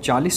40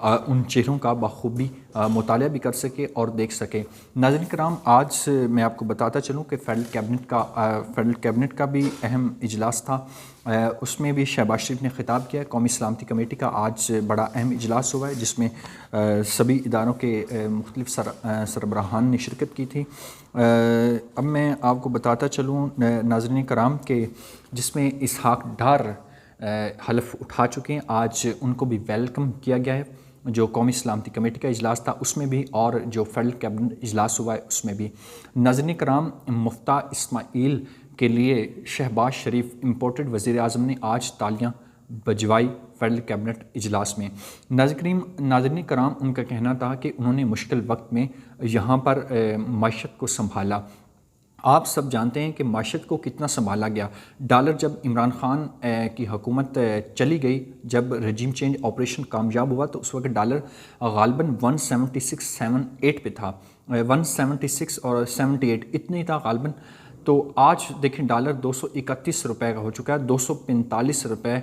ان چہروں کا بخوبی مطالعہ بھی کر سکے اور دیکھ سکے۔ ناظرین کرام، آج میں آپ کو بتاتا چلوں کہ فیڈرل کیبنٹ کا بھی اہم اجلاس تھا، اس میں بھی شہباز شریف نے خطاب کیا۔ قومی سلامتی کمیٹی کا آج بڑا اہم اجلاس ہوا ہے جس میں سبھی اداروں کے مختلف سربراہان نے شرکت کی تھی۔ اب میں آپ کو بتاتا چلوں ناظرین کرام کہ جس میں اسحاق ڈار حلف اٹھا چکے ہیں، آج ان کو بھی ویلکم کیا گیا ہے۔ جو قومی سلامتی کمیٹی کا اجلاس تھا اس میں بھی اور جو فیڈرل کیبنٹ اجلاس ہوا ہے اس میں بھی۔ ناظرین کرام، مفتاح اسماعیل کے لیے شہباز شریف امپورٹڈ وزیر اعظم نے آج تالیاں بجوائی فیڈرل کیبنٹ اجلاس میں۔ ناظرین کرام، ان کا کہنا تھا کہ انہوں نے مشکل وقت میں یہاں پر معیشت کو سنبھالا۔ آپ سب جانتے ہیں کہ معیشت کو کتنا سنبھالا گیا۔ ڈالر جب عمران خان کی حکومت چلی گئی، جب رجیم چینج آپریشن کامیاب ہوا تو اس وقت ڈالر غالباً 176.78 پہ تھا، 176 اور 78 اتنے تھا غالباً۔ تو آج دیکھیں ڈالر 231 روپے کا ہو چکا ہے، 245 روپے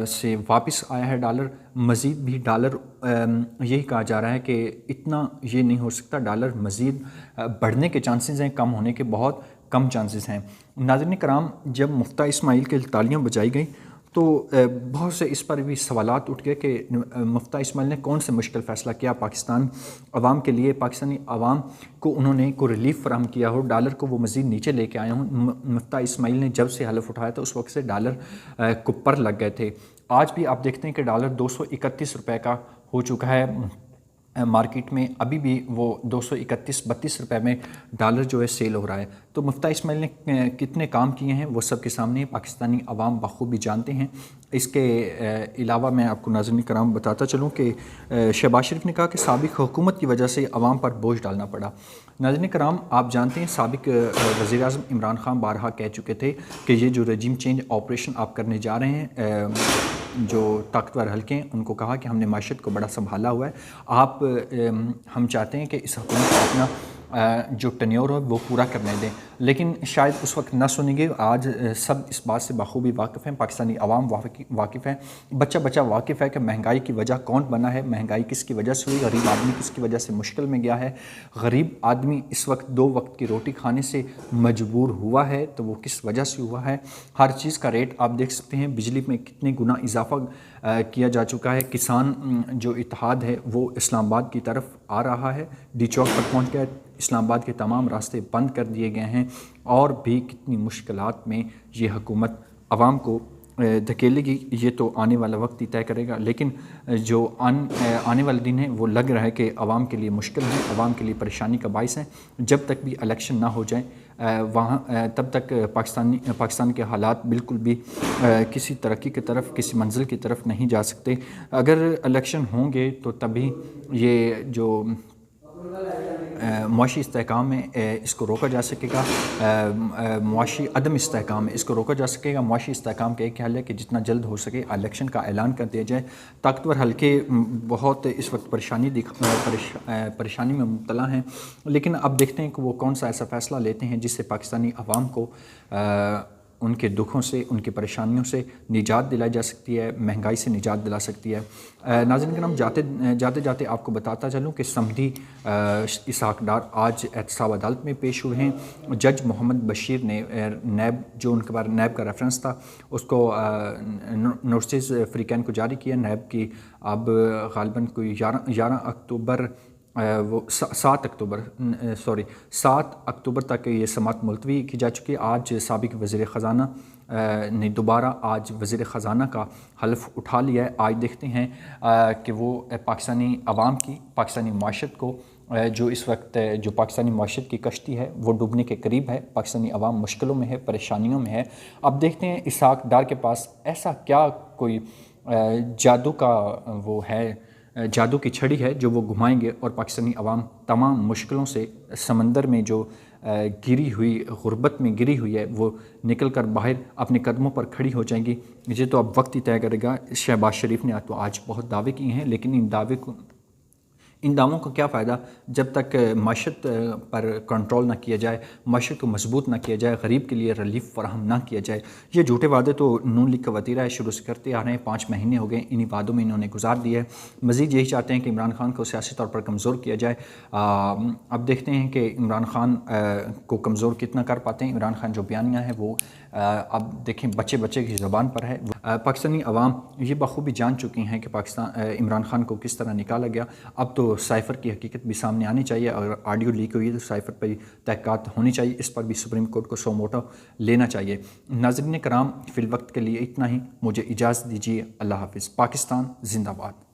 سے واپس آیا ہے ڈالر۔ مزید بھی ڈالر یہی کہا جا رہا ہے کہ اتنا یہ نہیں ہو سکتا، ڈالر مزید بڑھنے کے چانسز ہیں، کم ہونے کے بہت کم چانسز ہیں۔ ناظرین کرام، جب مفتاح اسماعیل کے تالیاں بجائی گئیں تو بہت سے اس پر بھی سوالات اٹھ گئے کہ مفتاح اسماعیل نے کون سے مشکل فیصلہ کیا پاکستان عوام کے لیے، پاکستانی عوام کو انہوں نے کوئی ریلیف فراہم کیا ہو، ڈالر کو وہ مزید نیچے لے کے آئے ہوں۔ مفتاح اسماعیل نے جب سے حلف اٹھایا تھا اس وقت سے ڈالر کو پر لگ گئے تھے۔ آج بھی آپ دیکھتے ہیں کہ ڈالر 231 روپے کا ہو چکا ہے مارکیٹ میں، ابھی بھی وہ 231-32 روپے میں ڈالر جو ہے سیل ہو رہا ہے۔ تو مفتاح اسماعیل نے کتنے کام کیے ہیں وہ سب کے سامنے پاکستانی عوام بخوبی جانتے ہیں۔ اس کے علاوہ میں آپ کو ناظرین کرام بتاتا چلوں کہ شہباز شریف نے کہا کہ سابق حکومت کی وجہ سے عوام پر بوجھ ڈالنا پڑا۔ ناظرین کرام، آپ جانتے ہیں سابق وزیر اعظم عمران خان بارہا کہہ چکے تھے کہ یہ جو رجیم چینج آپریشن آپ کرنے جا رہے ہیں، جو طاقتور حلقے ہیں ان کو کہا کہ ہم نے معیشت کو بڑا سنبھالا ہوا ہے، ہم چاہتے ہیں کہ اس حکومت کو اپنا جو ٹینیور ہو وہ پورا کرنے دیں، لیکن شاید اس وقت نہ سنیں گے۔ آج سب اس بات سے بخوبی واقف ہیں، پاکستانی عوام واقف ہے، بچہ واقف ہے کہ مہنگائی کی وجہ کون بنا ہے، مہنگائی کس کی وجہ سے ہوئی، غریب آدمی کس کی وجہ سے مشکل میں گیا ہے، غریب آدمی اس وقت 2 وقت کی روٹی کھانے سے مجبور ہوا ہے تو وہ کس وجہ سے ہوا ہے۔ ہر چیز کا ریٹ آپ دیکھ سکتے ہیں، بجلی میں کتنے گنا اضافہ کیا جا چکا ہے۔ کسان جو اتحاد ہے وہ اسلام آباد کی طرف آ رہا ہے، ڈی چوک پر پہنچ گیا، اسلام آباد کے تمام راستے بند کر دیے گئے ہیں، اور بھی کتنی مشکلات میں یہ حکومت عوام کو دھکیلے گی یہ تو آنے والا وقت ہی طے کرے گا، لیکن جو آنے والے دن ہیں وہ لگ رہا ہے کہ عوام کے لیے مشکل ہیں، عوام کے لیے پریشانی کا باعث ہیں۔ جب تک بھی الیکشن نہ ہو جائیں تب تک پاکستان کے حالات بالکل بھی کسی ترقی کی طرف، کسی منزل کی طرف نہیں جا سکتے۔ اگر الیکشن ہوں گے تو تبھی یہ جو معاشی استحکام ہے اس کو روکا جا سکے گا، معاشی عدم استحکام ہے اس کو روکا جا سکے گا۔ معاشی استحکام کا ایک حل ہے کہ جتنا جلد ہو سکے الیکشن کا اعلان کر دیا جائے۔ طاقتور حلقے بہت اس وقت پریشانی میں مبتلا ہیں، لیکن اب دیکھتے ہیں کہ وہ کون سا ایسا فیصلہ لیتے ہیں جس سے پاکستانی عوام کو ان کے دکھوں سے، ان کی پریشانیوں سے نجات دلائی جا سکتی ہے، مہنگائی سے نجات دلا سکتی ہے۔ ناظرین کرام، جاتے جاتے آپ کو بتاتا چلوں کہ سمدھی اسحاق ڈار آج احتساب عدالت میں پیش ہوئے ہیں۔ جج محمد بشیر نے نیب، جو ان کے بعد نیب کا ریفرنس تھا، اس کو نوٹسز فریقین کو جاری کیا۔ نیب کی اب غالباً کوئی 11 اکتوبر، وہ 7 اکتوبر تک یہ سماعت ملتوی کی جا چکی ہے۔ آج سابق وزیر خزانہ نے دوبارہ آج وزیر خزانہ کا حلف اٹھا لیا ہے۔ آج دیکھتے ہیں کہ وہ پاکستانی عوام کی، پاکستانی معیشت کو جو اس وقت جو پاکستانی معیشت کی کشتی ہے وہ ڈوبنے کے قریب ہے، پاکستانی عوام مشکلوں میں ہے، پریشانیوں میں ہے۔ اب دیکھتے ہیں اسحاق ڈار کے پاس ایسا کیا کوئی جادو کا وہ ہے، جادو کی چھڑی ہے جو وہ گھمائیں گے اور پاکستانی عوام تمام مشکلوں سے، سمندر میں جو گری ہوئی، غربت میں گری ہوئی ہے، وہ نکل کر باہر اپنے قدموں پر کھڑی ہو جائیں گی۔ یہ تو اب وقت ہی طے کرے گا۔ شہباز شریف نے تو آج بہت دعوے کیے ہیں، لیکن ان ان دعووں کا کیا فائدہ جب تک معیشت پر کنٹرول نہ کیا جائے، معیشت کو مضبوط نہ کیا جائے، غریب کے لیے ریلیف فراہم نہ کیا جائے۔ یہ جھوٹے وعدے تو نون لیگ کا وتیرہ ہے، شروع سے کرتے آ رہے ہیں، 5 مہینے ہو گئے، انہی وعدوں میں انہوں نے گزار دیا ہے۔ مزید یہی چاہتے ہیں کہ عمران خان کو سیاسی طور پر کمزور کیا جائے۔ اب دیکھتے ہیں کہ عمران خان کو کمزور کتنا کر پاتے ہیں۔ عمران خان جو بیانیہ ہے وہ اب دیکھیں بچے کی زبان پر ہے۔ پاکستانی عوام یہ بخوبی جان چکی ہیں کہ عمران خان کو کس طرح نکالا گیا۔ اب تو سائفر کی حقیقت بھی سامنے آنی چاہیے، اگر آڈیو لیک ہوئی ہے تو سائفر پہ تحقیقات ہونی چاہیے، اس پر بھی سپریم کورٹ کو سو موٹو لینا چاہیے۔ ناظرین کرام، فی الوقت کے لیے اتنا ہی، مجھے اجازت دیجیے، اللہ حافظ۔ پاکستان زندہ باد۔